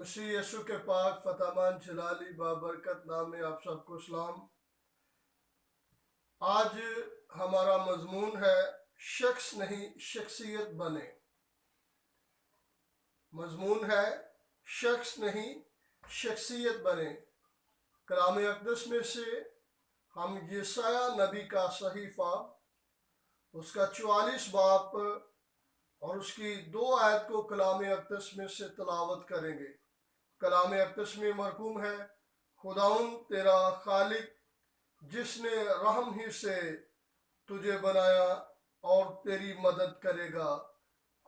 मसीह यीशु के पाक फतामान जलाली बाबरकत नाम में आप सबको सलाम। आज हमारा मजमून है शख्स नहीं शख्सियत बने। मजमून है शख्स नहीं शख्सियत बने। कलाम अक़दस में से हम यशाया नबी का सहीफा उसका 44 बाब और उसकी 2 आयत को कलाम अक़दस में से तलावत करेंगे। कलाम अक़दस में मरकूम है, खुदाउन तेरा खालिक जिसने रहम ही से तुझे बनाया और तेरी मदद करेगा।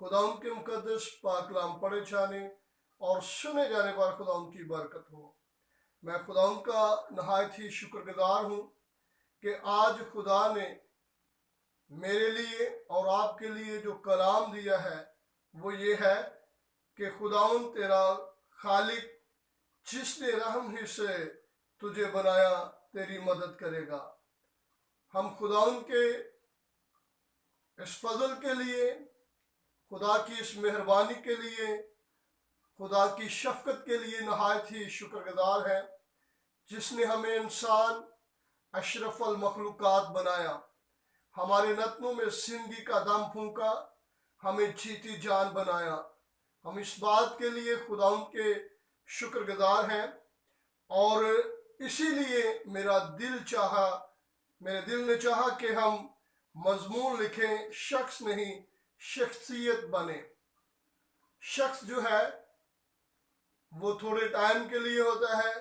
खुदाउन के मुकद्दस पाकलाम पढ़े जाने और सुने जाने पर खुदाउन की बरकत हो। मैं खुदाउन का नहायत ही शुक्रगुजार हूँ कि आज खुदा ने मेरे लिए और आपके लिए जो कलाम दिया है वो ये है कि खुदाउन तेरा खालिक जिसने रहम ही से तुझे बनाया तेरी मदद करेगा। हम खुदाउन के इस फजल के लिए, खुदा की इस मेहरबानी के लिए, खुदा की शफकत के लिए नहायत ही शुक्रगुजार हैं जिसने हमें इंसान अशरफल मखलूकात बनाया, हमारे नतनों में जिंदगी का दम फूंका, हमें जीती जान बनाया। हम इस बात के लिए खुदाउन के शुक्रगुजार हैं और इसीलिए मेरे दिल ने चाहा कि हम मजमून लिखें, शख्स नहीं शख्सियत बने। शख्स जो है वो थोड़े टाइम के लिए होता है,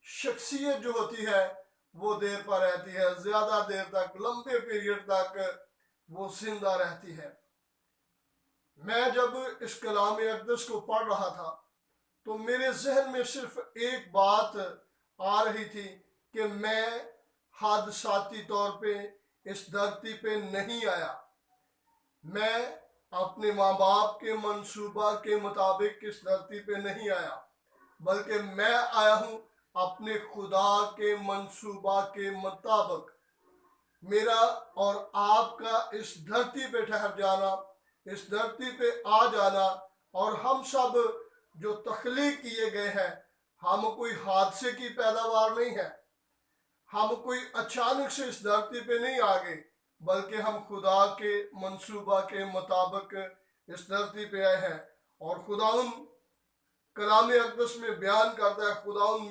शख्सियत जो होती है वो देर पर रहती है, ज्यादा देर तक, लंबे पीरियड तक वो जिंदा रहती है। मैं जब इस कलाम अक़दस को पढ़ रहा था तो मेरे जहन में सिर्फ एक बात आ रही थी कि मैं हादसाती तौर पे इस धरती पे नहीं आया, मैं अपने माँ बाप के मंसूबा के मुताबिक इस धरती पे नहीं आया, बल्कि मैं आया हूँ अपने खुदा के मंसूबा के मुताबिक। मेरा और आपका इस धरती पे ठहर जाना, इस धरती पे आ जाना, और हम सब जो तख्लीक किए गए हैं, हम कोई हादसे की पैदावार नहीं है, हम कोई अचानक से इस धरती पे नहीं आ गए, बल्कि हम खुदा के मंसूबा के मुताबिक इस धरती पे आए हैं। और खुदाउन कलाम अक़दस में बयान करता है, खुदाउन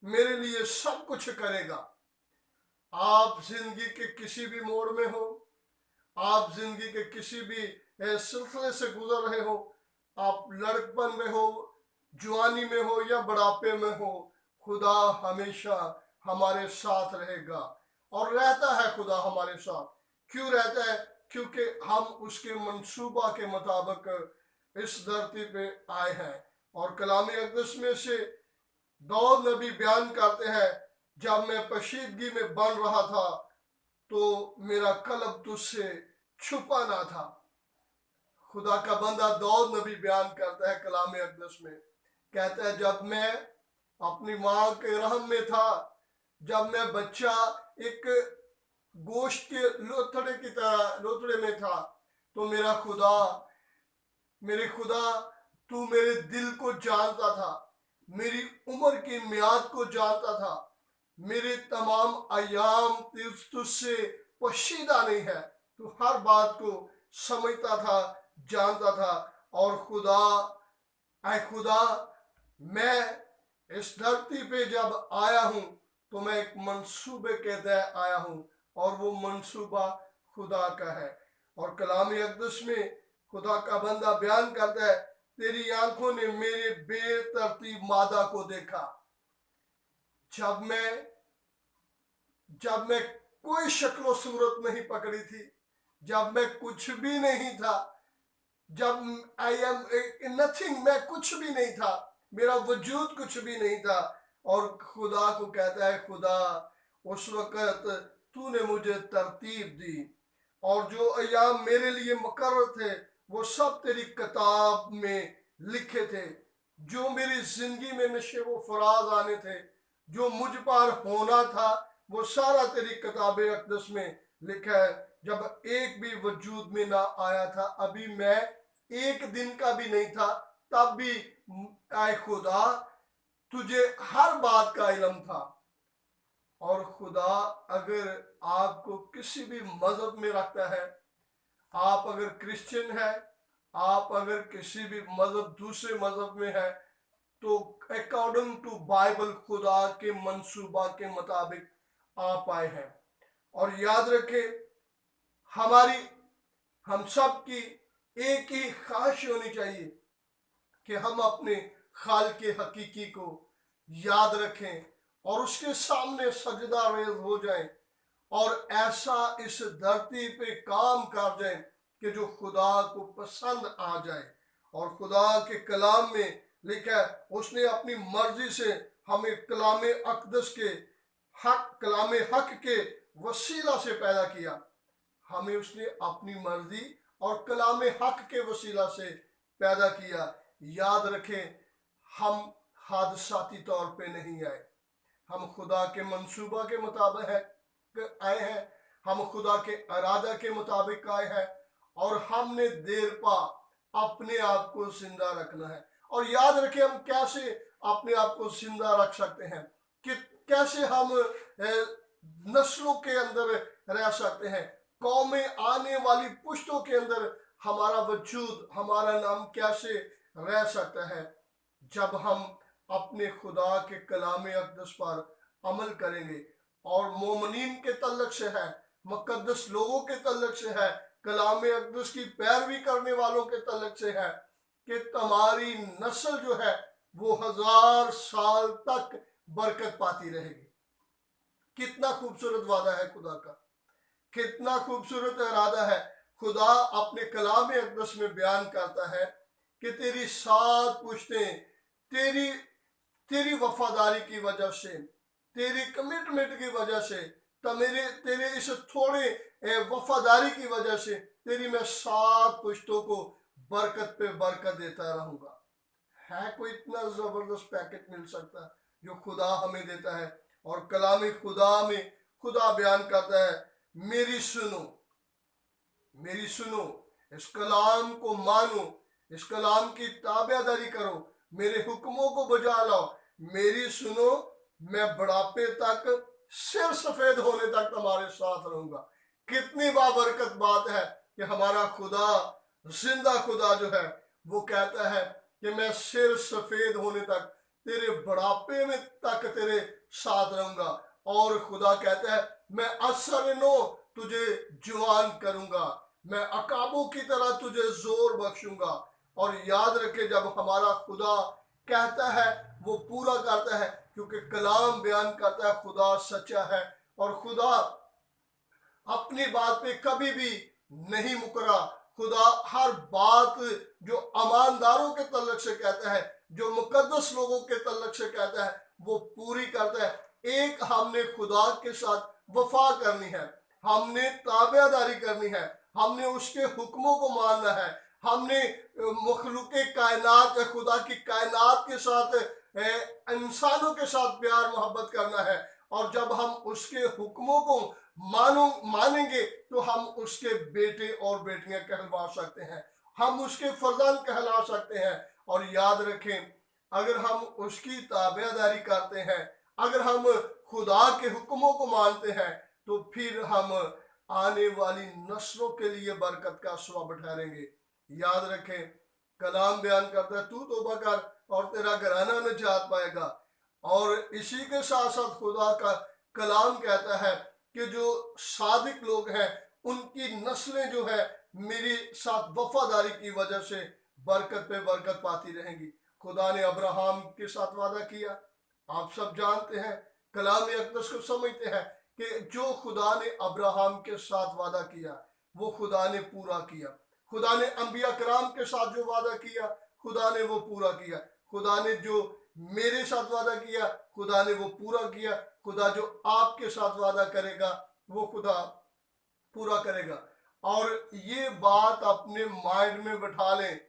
मेरे लिए सब कुछ करेगा। आप जिंदगी के किसी भी मोड़ में हो, आप जिंदगी के किसी भी सिलसिले से गुजर रहे हो, आप लड़कपन में हो, जवानी में हो या बुढ़ापे में हो, खुदा हमेशा हमारे साथ रहेगा और रहता है। खुदा हमारे साथ क्यों रहता है? क्योंकि हम उसके मंसूबा के मुताबिक इस धरती पे आए हैं। और कलाम अक़दस में से दाऊद नबी बयान करते हैं, जब मैं पशीदगी में बन रहा था तो मेरा कल्ब तुझसे छुपा ना था। खुदा का बंदा दाऊद नबी बयान करता है कलाम अक़दस में, कहता है, जब मैं अपनी माँ के रहम में था, जब मैं बच्चा एक गोश्त के लोथड़े में था, तो मेरे खुदा तू मेरे दिल को जानता था, मेरी उम्र की मियाद को जानता था, मेरे तमाम अयाम तुझसे पोशीदा नहीं है, तू हर बात को समझता था, जानता था। और खुदा मैं इस धरती पे जब आया हूँ तो मैं एक मंसूबे के तहत आया हूँ और वो मंसूबा खुदा का है। और कलाम अक़दस में खुदा का बंदा बयान करता है, तेरी आंखों ने मेरे बेतरतीब मादा को देखा। जब मैं कोई शक्लो सूरत नहीं पकड़ी थी, जब मैं कुछ भी नहीं था, जब आई एम नथिंग, मैं कुछ भी नहीं था, मेरा वजूद कुछ भी नहीं था, और खुदा को कहता है, खुदा उस वक़्त तूने मुझे तरतीब दी और जो अयाम मेरे लिए मुकर्रर थे वो सब तेरी किताब में लिखे थे। जो मेरी जिंदगी में नशे व फराज आने थे, जो मुझ पर होना था, वो सारा तेरी किताब अक़दस में लिखा है। जब एक भी वजूद में ना आया था, अभी मैं एक दिन का भी नहीं था, तब भी ऐ खुदा तुझे हर बात का इल्म था। और खुदा अगर आपको किसी भी मजहब में रखता है, आप अगर क्रिश्चियन है, आप अगर किसी भी मजहब दूसरे मजहब में है, तो अकॉर्डिंग टू बाइबल खुदा के मंसूबा के मुताबिक आप आए हैं। और याद रखें, हमारी हम सब की एक ही ख्वाहिश होनी चाहिए कि हम अपने खालिक हकीकी को याद रखें और उसके सामने सजदा रेज हो जाएं और ऐसा इस धरती पे काम कर जाएं कि जो खुदा को पसंद आ जाए। और खुदा के कलाम में लिखा है, उसने अपनी मर्जी से हमें कलाम अक़दस के कलाम हक के वसीला से पैदा किया। हमें उसने अपनी मर्जी और कलाम हक के वसीला से पैदा किया। याद रखें, हम हादसाती तौर पे नहीं आए, हम खुदा के मंसूबा के मुताबिक आए हैं, हम खुदा के इरादा के मुताबिक आए हैं और हमने देर पा अपने आप को जिंदा रखना है। और याद रखें, हम कैसे अपने आप को जिंदा रख सकते हैं, कि कैसे हम नस्लों के अंदर रह सकते हैं, कौमें आने वाली पुश्तों के अंदर हमारा वजूद, हमारा नाम कैसे रह सकता है, जब हम अपने खुदा के कलाम अक़दस पर अमल करेंगे। और मोमिनीन के तल्लक से है, मुक़द्दस लोगों के तल्लक से है, कलाम अक़दस की पैरवी करने वालों के तल्लक से है कि तुम्हारी नस्ल जो है वो 1000 साल तक बरकत पाती रहेगी। कितना खूबसूरत वादा है खुदा का, कितना खूबसूरत इरादा है। खुदा अपने कलाम अक़दस में बयान करता है कि तेरी 7 पुश्तें तेरी वफादारी की वजह से, तेरी कमिटमेंट की वजह से, तेरे इस थोड़े वफादारी की वजह से तेरी मैं 7 पुश्तों को बरकत पे बरकत देता रहूंगा। है कोई इतना जबरदस्त पैकेट मिल सकता जो खुदा हमें देता है। और कलाम खुदा में खुदा बयान करता है, मेरी सुनो, मेरी सुनो, इस कलाम को मानो, इस कलाम की ताबेदारी करो, मेरे हुक्मों को बजा लाओ, मेरी सुनो, मैं बुढ़ापे तक, सिर सफेद होने तक तुम्हारे साथ रहूंगा। कितनी बाबरकत बात है कि हमारा खुदा, जिंदा खुदा जो है, वो कहता है कि मैं सिर सफेद होने तक, तेरे बुढ़ापे में तक तेरे साथ रहूंगा। और खुदा कहता है, मैं असर नो तुझे जवान करूंगा, मैं अकाबों की तरह तुझे जोर बख्शूंगा। और याद रखे, जब हमारा खुदा कहता है वो पूरा करता है, क्योंकि कलाम बयान करता है खुदा सच्चा है और खुदा अपनी बात पे कभी भी नहीं मुकरा। खुदा हर बात जो ईमानदारों के तल्लक से कहता है, जो मुकद्दस लोगों के तल्लक से कहता है, वो पूरी करता है। एक हमने खुदा के साथ वफा करनी है, हमने ताबेदारी करनी है, हमने उसके हुक्मों को मानना है, हमने मखलूके कायनात, खुदा की कायनात के साथ, इंसानों के साथ प्यार मोहब्बत करना है। और जब हम उसके हुक्मों को मानेंगे तो हम उसके बेटे और बेटियां कहलवा सकते हैं, हम उसके फर्जंद कहला सकते हैं। और याद रखें, अगर हम उसकी ताबेदारी करते हैं, अगर हम खुदा के हुक्मों को मानते हैं, तो फिर हम आने वाली नस्लों के लिए बरकत का सबब ठहरेंगे। याद रखें, कलाम बयान करता है, तू तौबा कर और तेरा घराना निजात पाएगा। और इसी के साथ साथ खुदा का कलाम कहता है कि जो सादिक लोग हैं, उनकी नस्लें जो है मेरी साथ वफादारी की वजह से बरकत पे बरकत पाती रहेंगी। खुदा ने अब्राहम के साथ वादा किया, आप सब जानते हैं, कलाम अक़दस को समझते हैं कि जो खुदा ने अब्राहम के साथ वादा किया वो खुदा ने पूरा किया। खुदा ने अंबिया कराम के साथ जो वादा किया खुदा ने वो पूरा किया। खुदा ने जो मेरे साथ वादा किया खुदा ने वो पूरा किया। खुदा जो आपके साथ वादा करेगा वो खुदा पूरा करेगा। और ये बात अपने माइंड में बैठा लें,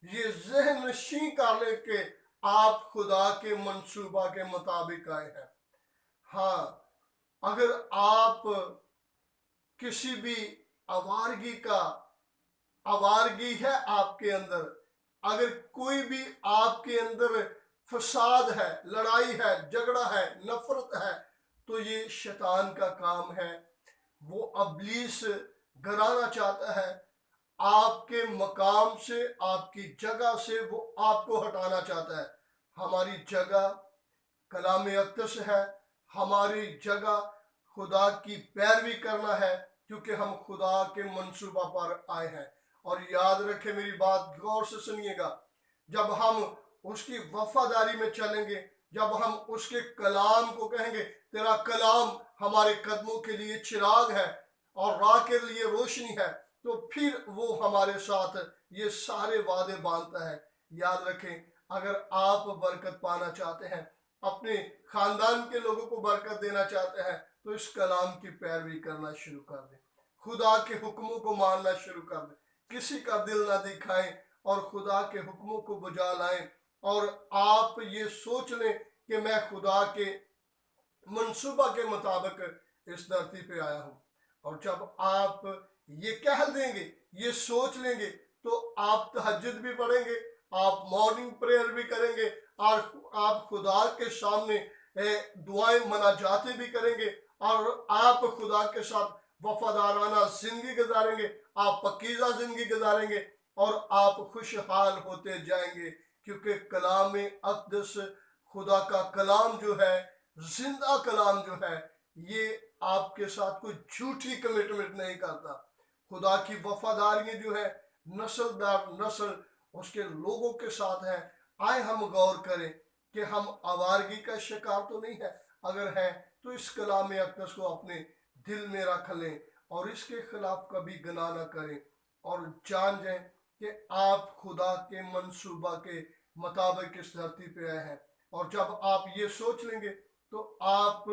ये ज़हन नशीं कर लें कि आप खुदा के मंसूबा के मुताबिक आए हैं। हाँ, अगर आप किसी भी आवारगी है आपके अंदर, अगर कोई भी आपके अंदर फसाद है, लड़ाई है, झगड़ा है, नफरत है, तो ये शैतान का काम है। वो इब्लीस गिराना चाहता है आपके मकाम से, आपकी जगह से, वो आपको हटाना चाहता है। हमारी जगह कलाम अक़दस है, हमारी जगह खुदा की पैरवी करना है, क्योंकि हम खुदा के मंसूबा पर आए हैं। और याद रखें, मेरी बात गौर से सुनिएगा, जब हम उसकी वफादारी में चलेंगे, जब हम उसके कलाम को कहेंगे तेरा कलाम हमारे कदमों के लिए चिराग है और राह के लिए रोशनी है, तो फिर वो हमारे साथ ये सारे वादे बांधता है। याद रखें, अगर आप बरकत पाना चाहते हैं, अपने खानदान के लोगों को बरकत देना चाहते हैं, तो इस कलाम की पैरवी करना शुरू कर दें, खुदा के हुक्मों को मानना शुरू कर दें, किसी का दिल ना दिखाएं और खुदा के हुक्मों को बुझा लाएं। और आप ये सोच लें कि मैं खुदा के मंसूबा के मुताबिक इस धरती पे आया हूँ। और जब आप ये कह देंगे, ये सोच लेंगे, तो आप तहज्जुद भी पढ़ेंगे, आप मॉर्निंग प्रेयर भी करेंगे, और आप खुदा के सामने दुआएं मनाजातें भी करेंगे, और आप खुदा के साथ वफादाराना जिंदगी गुजारेंगे, आप पकीज़ा जिंदगी गुजारेंगे, और आप खुशहाल होते जाएंगे। क्योंकि कलाम अक़दस, खुदा का कलाम जो है, जिंदा कलाम जो है, ये आपके साथ कोई झूठी कमिटमेंट नहीं करता। खुदा की वफादारी जो है नस्ल दर नस्ल उसके लोगों के साथ है। आए हम गौर करें कि हम आवारगी का शिकार तो नहीं है, अगर है तो इस कलाम अक़दस को अपने दिल में रख लें और इसके खिलाफ कभी गुनाह न करें, और जान जाएं कि आप खुदा के मंसूबा के मुताबिक इस धरती पे आए हैं। और जब आप ये सोच लेंगे, तो आप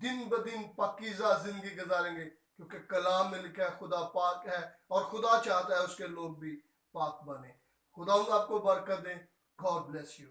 दिन ब दिन पाकीज़ा जिंदगी गुजारेंगे, क्योंकि कलाम में लिखा है खुदा पाक है और खुदा चाहता है उसके लोग भी पाक बने। खुदा आपको बरकत दे। God bless you.